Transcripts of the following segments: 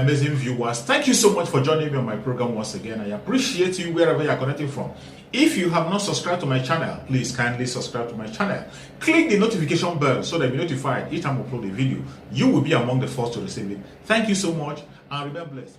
amazing viewers. Thank you so much for joining me on my program once again. I appreciate you wherever you are connecting from. If you have not subscribed to my channel, please kindly subscribe to my channel. Click the notification bell so that you'll be notified each time I upload a video. You will be among the first to receive it. Thank you so much and remain blessed.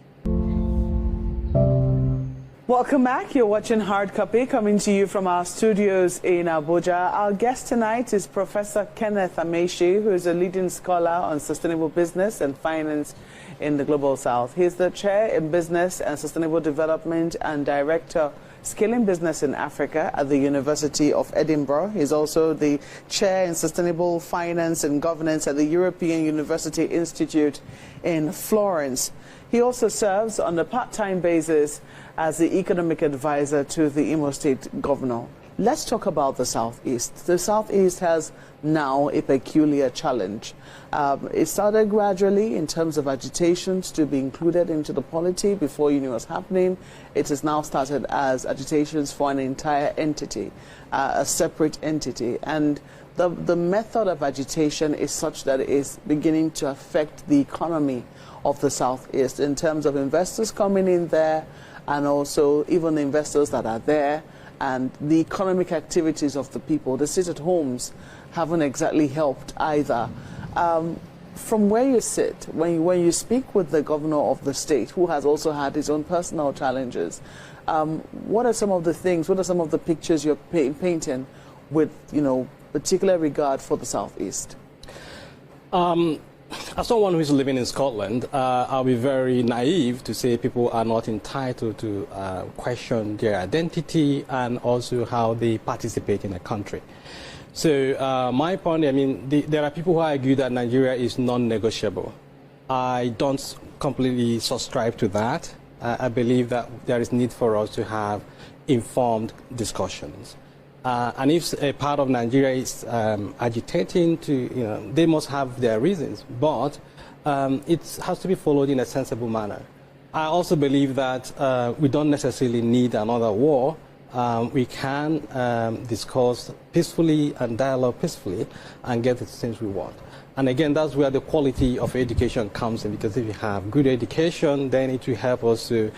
Welcome back. You're watching Hard Copy, coming to you from our studios in Abuja. Our guest tonight is Professor Kenneth Amaechi, who is a leading scholar on sustainable business and finance in the Global South. He's the chair in business and sustainable development and director scaling business in Africa at the University of Edinburgh. He's also the chair in sustainable finance and governance at the European University Institute in Florence. He also serves on a part-time basis as the economic advisor to the Imo State governor. Let's talk about the Southeast. The Southeast has now a peculiar challenge. It started gradually in terms of agitations to be included into the polity before you knew what was happening. It has now started as agitations for an entire entity, a separate entity. And the method of agitation is such that it is beginning to affect the economy of the Southeast in terms of investors coming in there and also even the investors that are there and the economic activities of the people. The sit-at-homes haven't exactly helped either. From where you sit, when you speak with the governor of the state, who has also had his own personal challenges, what are some of the things, what are some of the pictures you're painting with, particular regard for the Southeast? As someone who is living in Scotland, I'll be very naive to say people are not entitled to question their identity and also how they participate in a country. So my point, there are people who argue that Nigeria is non-negotiable. I don't completely subscribe to that. I believe that there is need for us to have informed discussions. And if a part of Nigeria is agitating to, they must have their reasons, but it has to be followed in a sensible manner. I also believe that we don't necessarily need another war. We can discuss peacefully and dialogue peacefully and get the things we want. And again, that's where the quality of education comes in, because if you have good education, then it will help us to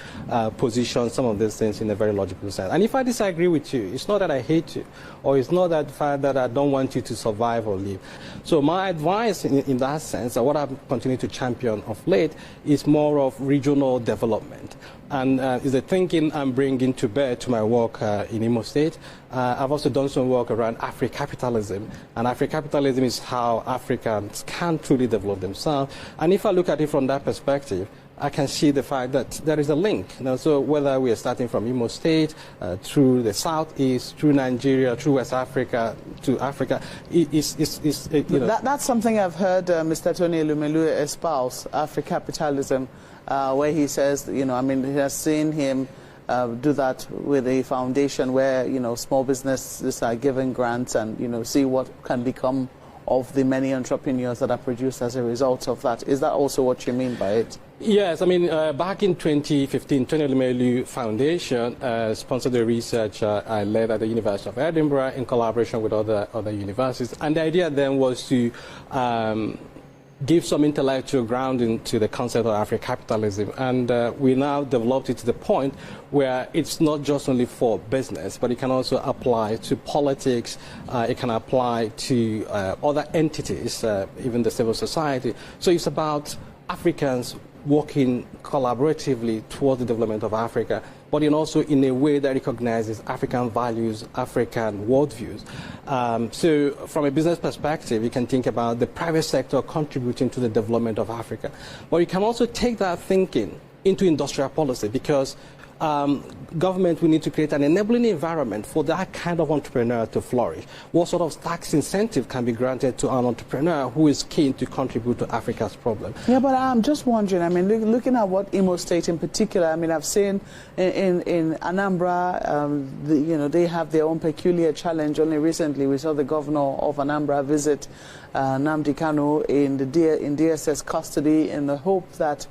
position some of these things in a very logical sense. And if I disagree with you, it's not that I hate you, or it's not that I don't want you to survive or live. So my advice in that sense, and what I've continued to champion of late, is more of regional development. And is the thinking I'm bringing to bear to my work in Imo State. I've also done some work around Afri-capitalism. And Afri-capitalism is how Africans can truly develop themselves. And if I look at it from that perspective, I can see the fact that there is a link. So whether we are starting from Imo State, through the Southeast, through Nigeria, through West Africa, to Africa, That's something I've heard Mr. Tony Elumelu espouse, Afri-capitalism, where he says, he has seen him do that with a foundation where, small businesses are given grants and, see what can become of the many entrepreneurs that are produced as a result of that. Is that also what you mean by it? Yes, back in 2015, Tony Elumelu Foundation sponsored the research I led at the University of Edinburgh in collaboration with other universities. And the idea then was to give some intellectual grounding to the concept of Afri-capitalism. And we now developed it to the point where it's not just only for business, but it can also apply to politics, it can apply to other entities, even the civil society. So it's about Africans working collaboratively towards the development of Africa, but also in a way that recognizes African values, African worldviews. So from a business perspective, you can think about the private sector contributing to the development of Africa. But you can also take that thinking into industrial policy, because government will need to create an enabling environment for that kind of entrepreneur to flourish. What sort of tax incentive can be granted to an entrepreneur who is keen to contribute to Africa's problem? Yeah, but I'm just wondering, looking at what Imo State in particular, I've seen in Anambra, they have their own peculiar challenge. Only recently we saw the governor of Anambra visit Nnamdi Kanu in DSS custody in the hope that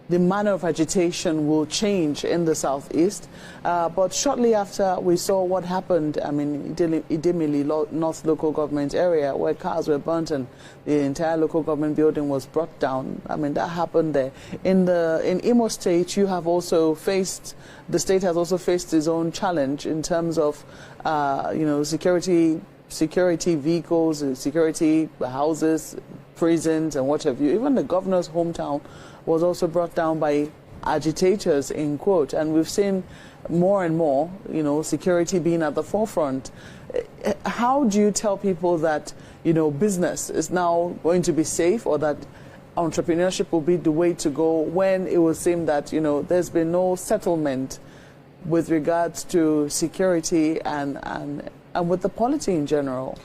the manner of agitation will change in the southeast. But shortly after, we saw what happened, I mean, Idemili North Local Government area, where cars were burnt and the entire local government building was brought down. I mean, that happened there. In Imo State, you have also faced, the state has also faced its own challenge in terms of, security vehicles, security houses, prisons, and what have you. Even the governor's hometown was also brought down by agitators, in quote, and we've seen more and more, security being at the forefront. How do you tell people that, business is now going to be safe, or that entrepreneurship will be the way to go, when it would seem that, there's been no settlement with regards to security and with the polity in general?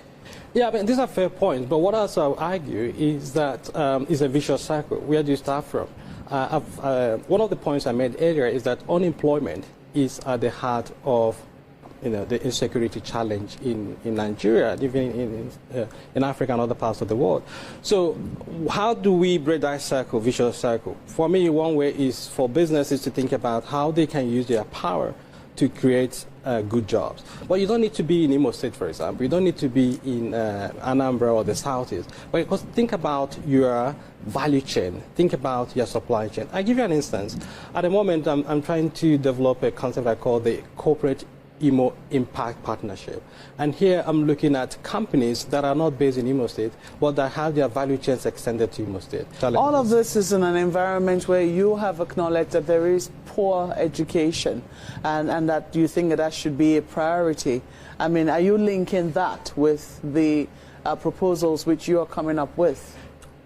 Yeah, I mean, these are fair points, but what else I would argue is that it's a vicious cycle. Where do you start from? One of the points I made earlier is that unemployment is at the heart of the insecurity challenge in Nigeria, even in Africa and other parts of the world. So how do we break that cycle, vicious cycle? For me, one way is for businesses to think about how they can use their power to create good jobs. But you don't need to be in Imo State, for example. You don't need to be in Anambra or the Southeast. But think about your value chain. Think about your supply chain. I'll give you an instance. At the moment, I'm trying to develop a concept I call the corporate Imo Impact Partnership. And here I'm looking at companies that are not based in Imo State, but that have their value chains extended to Imo State. All of this is in an environment where you have acknowledged that there is poor education, and that you think that should be a priority. I mean, are you linking that with the proposals which you are coming up with?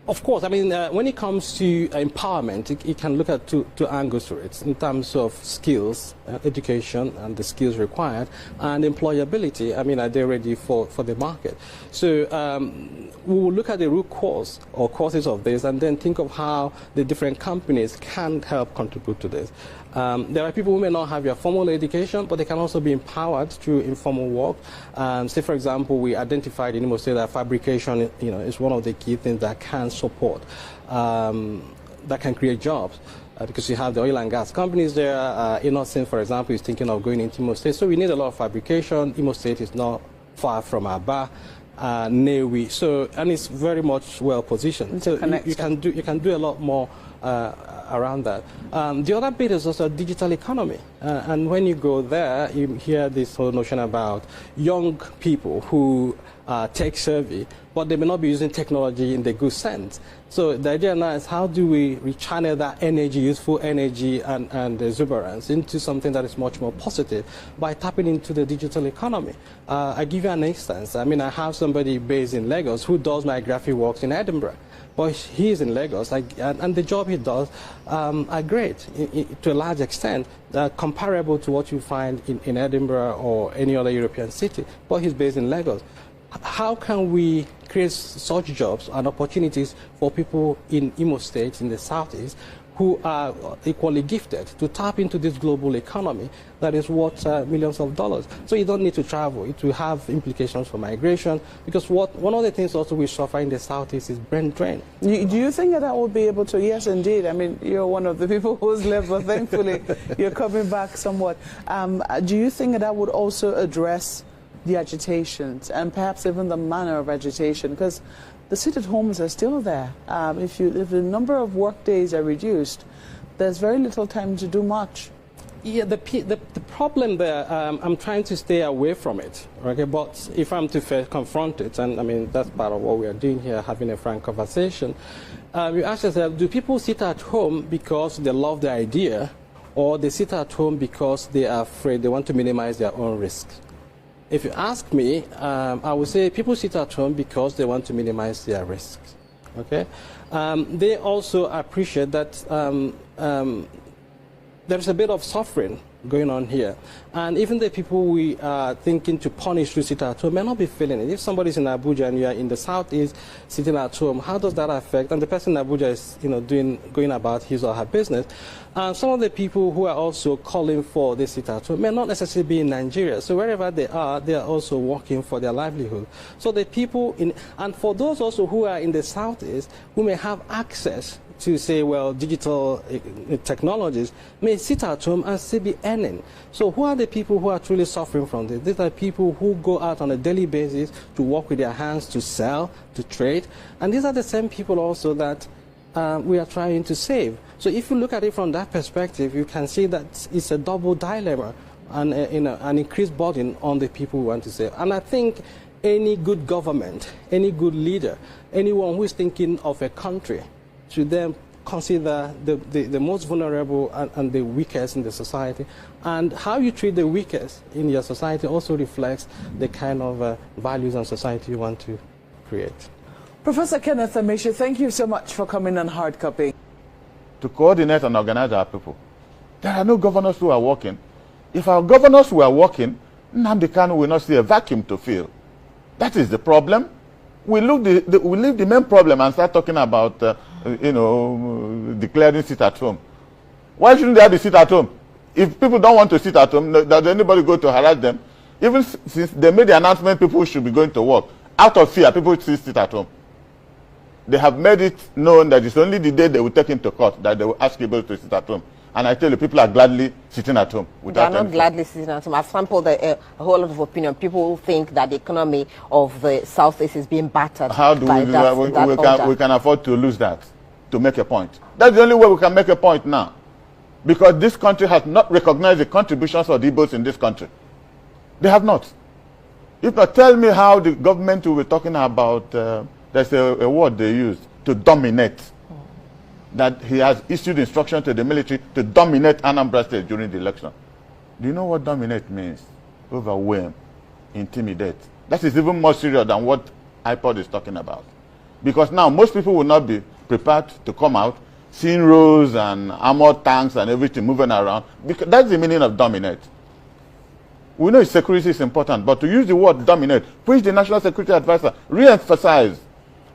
Of course. I mean, when it comes to empowerment, it can look at two angles to it, in terms of skills, education, and the skills required, and employability. I mean, are they ready for the market? So we will look at the root cause or causes of this, and then think of how the different companies can help contribute to this. There are people who may not have your formal education, but they can also be empowered through informal work. Say, for example, we identified in Imo State that fabrication, is one of the key things that can support, that can create jobs. Because you have the oil and gas companies there. Innocent, for example, is thinking of going into Imo State. So we need a lot of fabrication. Imo State is not far from Aba. Newi, so, and it's very much well positioned. So you can do a lot more around that. The other bit is also digital economy, and when you go there, you hear this whole notion about young people who are tech savvy, but they may not be using technology in the good sense. So the idea now is, how do we rechannel that energy, useful energy, and exuberance into something that is much more positive by tapping into the digital economy? I give you an instance. I mean, I have somebody based in Lagos who does my graphic works in Edinburgh. But he's in Lagos, and the job he does are great to a large extent, comparable to what you find in Edinburgh or any other European city. But he's based in Lagos. How can we create such jobs and opportunities for people in Imo State, in the Southeast, who are equally gifted to tap into this global economy that is worth millions of dollars? So you don't need to travel. It will have implications for migration, because one of the things also we suffer in the Southeast is brain drain. Do you think that I will be able to? Yes, indeed. I mean, you're one of the people who's left, but thankfully you're coming back somewhat. Do you think that I would also address the agitations and perhaps even the manner of agitation? Because the sit-at-homes are still there. If the number of work days are reduced, there's very little time to do much. Yeah, the problem there, I'm trying to stay away from it, okay? But if I'm to confront it, and I mean, that's part of what we are doing here, having a frank conversation, you ask yourself, do people sit at home because they love the idea, or they sit at home because they are afraid, they want to minimize their own risks? If you ask me, I would say people sit at home because they want to minimize their risks. Okay, they also appreciate that there's a bit of suffering going on here, and even the people we are thinking to punish to sit at home may not be feeling it. If somebody's in Abuja and you are in the Southeast sitting at home, how does that affect? And the person in Abuja is, going about his or her business. Some of the people who are also calling for this sit at home may not necessarily be in Nigeria. So wherever they are also working for their livelihood. So the people and for those also who are in the Southeast who may have access to say, well, digital technologies may sit at home and still be earning. So who are the people who are truly suffering from this? These are people who go out on a daily basis to work with their hands, to sell, to trade. And these are the same people also that we are trying to save. So if you look at it from that perspective, you can see that it's a double dilemma and an increased burden on the people who want to save. And I think any good government, any good leader, anyone who is thinking of a country should then consider the most vulnerable and the weakest in the society. And how you treat the weakest in your society also reflects the kind of values and society you want to create. Professor Kenneth Amaechi, thank you so much for coming on Hard Copy. To coordinate and organize our people. There are no governors who are working. If our governors were working, Nnamdi Kanu will not see a vacuum to fill. That is the problem. We leave the main problem and start talking about, declaring sit at home. Why shouldn't they be sit at home? If people don't want to sit at home, does anybody go to harass them? Even since they made the announcement, people should be going to work. Out of fear, people still sit at home. They have made it known that it's only the day they will take him to court that they will ask people to sit at home. And I tell you, people are gladly sitting at home. They are not gladly sitting at home. I've sampled a whole lot of opinion. People think that the economy of the Southeast is being battered. How do we do that? We can afford to lose that, to make a point. That's the only way we can make a point now. Because this country has not recognized the contributions of the Igbos in this country. They have not. If not, tell me how the government will be talking about, there's a word they use, to dominate. That he has issued instruction to the military to dominate Anambra State during the election. Do you know what dominate means? Overwhelm, intimidate. That is even more serious than what iPod is talking about. Because now most people will not be prepared to come out, seeing rows and armored tanks and everything moving around. Because that's the meaning of dominate. We know security is important, but to use the word dominate, which the National Security Advisor re-emphasized.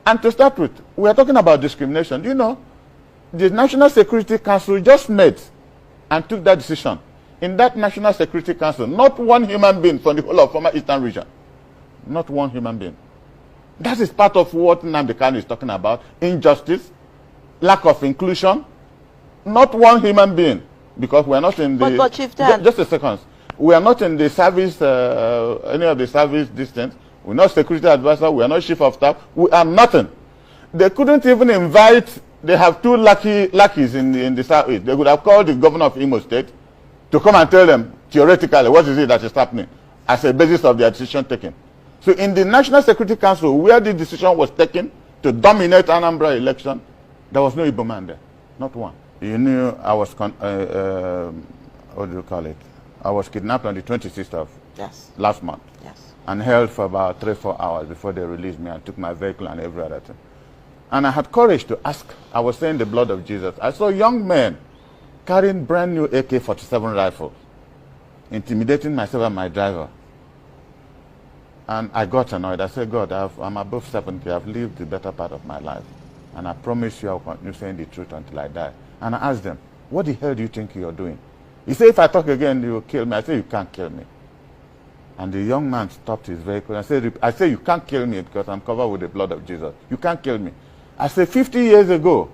And to start with, we are talking about discrimination. Do you know? The National Security Council just met and took that decision. In that National Security Council, not one human being from the whole of former Eastern region. Not one human being. That is part of what Nnamdi Kanu is talking about. Injustice, lack of inclusion. Not one human being. Because we are not in the... But Chief Dan... Just a second. We are not in the service, any of the service distance. We're not security advisor. We are not chief of staff. We are nothing. They couldn't even invite... They have two lackeys in the Southeast. They could have called the governor of Imo State to come and tell them, theoretically, what is it that is happening as a basis of their decision taken. So in the National Security Council, where the decision was taken to dominate Anambra election, there was no Igbo man there. Not one. You knew I was, what do you call it? I was kidnapped on the 26th of last month. Yes. And held for about 3-4 hours before they released me and took my vehicle and every other thing. And I had courage to ask. I was saying the blood of Jesus. I saw young men carrying brand new AK-47 rifles, intimidating myself and my driver. And I got annoyed. I said, God, I'm above 70. I've lived the better part of my life. And I promise you I will continue saying the truth until I die. And I asked them, what the hell do you think you're doing? He said, if I talk again, you will kill me. I said, you can't kill me. And the young man stopped his vehicle. I said, you can't kill me because I'm covered with the blood of Jesus. You can't kill me. I said, 50 years ago,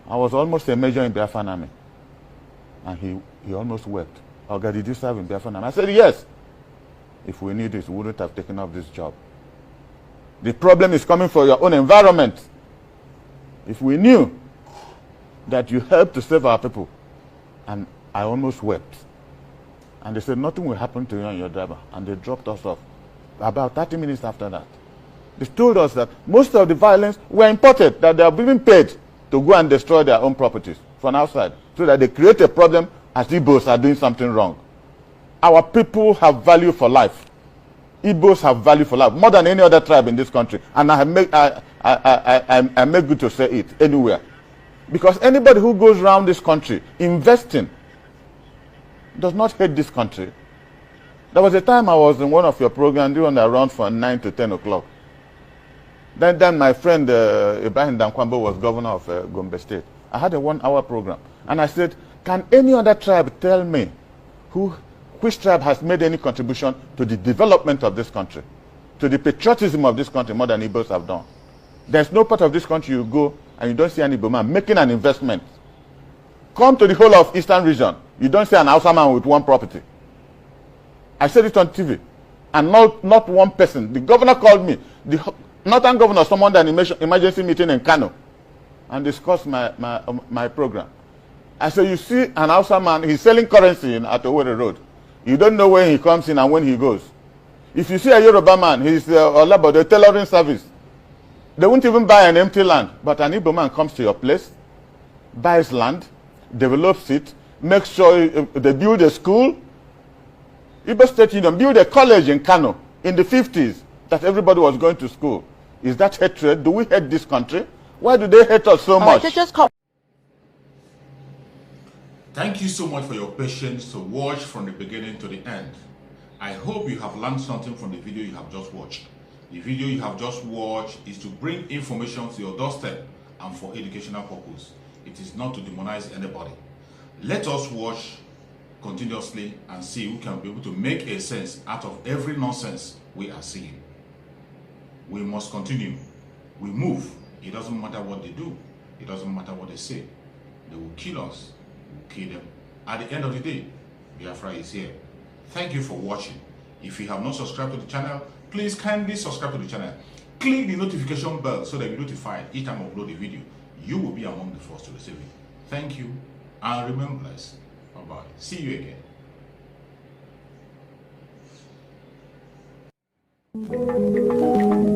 I was almost a major in Biafra Army. And he almost wept. Oh God, did you serve in Biafra Army? I said, yes. If we knew this, we wouldn't have taken up this job. The problem is coming from your own environment. If we knew that you helped to save our people, and I almost wept. And they said, nothing will happen to you and your driver. And they dropped us off. About 30 minutes after that, they told us that most of the violence were imported, that they are being paid to go and destroy their own properties from outside, so that they create a problem as Igbos are doing something wrong. Our people have value for life. Igbos have value for life, more than any other tribe in this country. And I make good to say it anywhere. Because anybody who goes around this country investing does not hate this country. There was a time I was in one of your programs doing around from 9 to 10 o'clock. Then my friend Ibrahim Dankwambo was governor of Gombe State. I had a 1-hour program. And I said, can any other tribe tell me which tribe has made any contribution to the development of this country, to the patriotism of this country more than Igbos have done? There's no part of this country you go and you don't see any Igbo man making an investment. Come to the whole of Eastern region, you don't see an Hausa man with one property. I said it on TV, and not one person. The governor called me, the northern governor summoned an emergency meeting in Kano and discussed my program. I said, you see an Hausa man, he's selling currency at Owerri Road. You don't know when he comes in and when he goes. If you see a Yoruba man, he's about the tailoring service. They won't even buy an empty land. But an Igbo man comes to your place, buys land, develops it, makes sure they build a school. Igbo State Union built a college in Kano in the 50s that everybody was going to school. Is that hatred? Do we hate this country? Why do they hate us so much? Thank you so much for your patience to watch from the beginning to the end. I hope you have learned something from the video you have just watched. The video you have just watched is to bring information to your doorstep and for educational purpose. It is not to demonize anybody. Let us watch continuously and see who can be able to make a sense out of every nonsense we are seeing. We must continue. We move. It doesn't matter what they do. It doesn't matter what they say. They will kill us. We will kill them. At the end of the day, Biafra is here. Thank you for watching. If you have not subscribed to the channel, please kindly subscribe to the channel. Click the notification bell so that you'll be notified each time I upload a video. You will be among the first to receive it. Thank you and remain blessed. Bye-bye. See you again.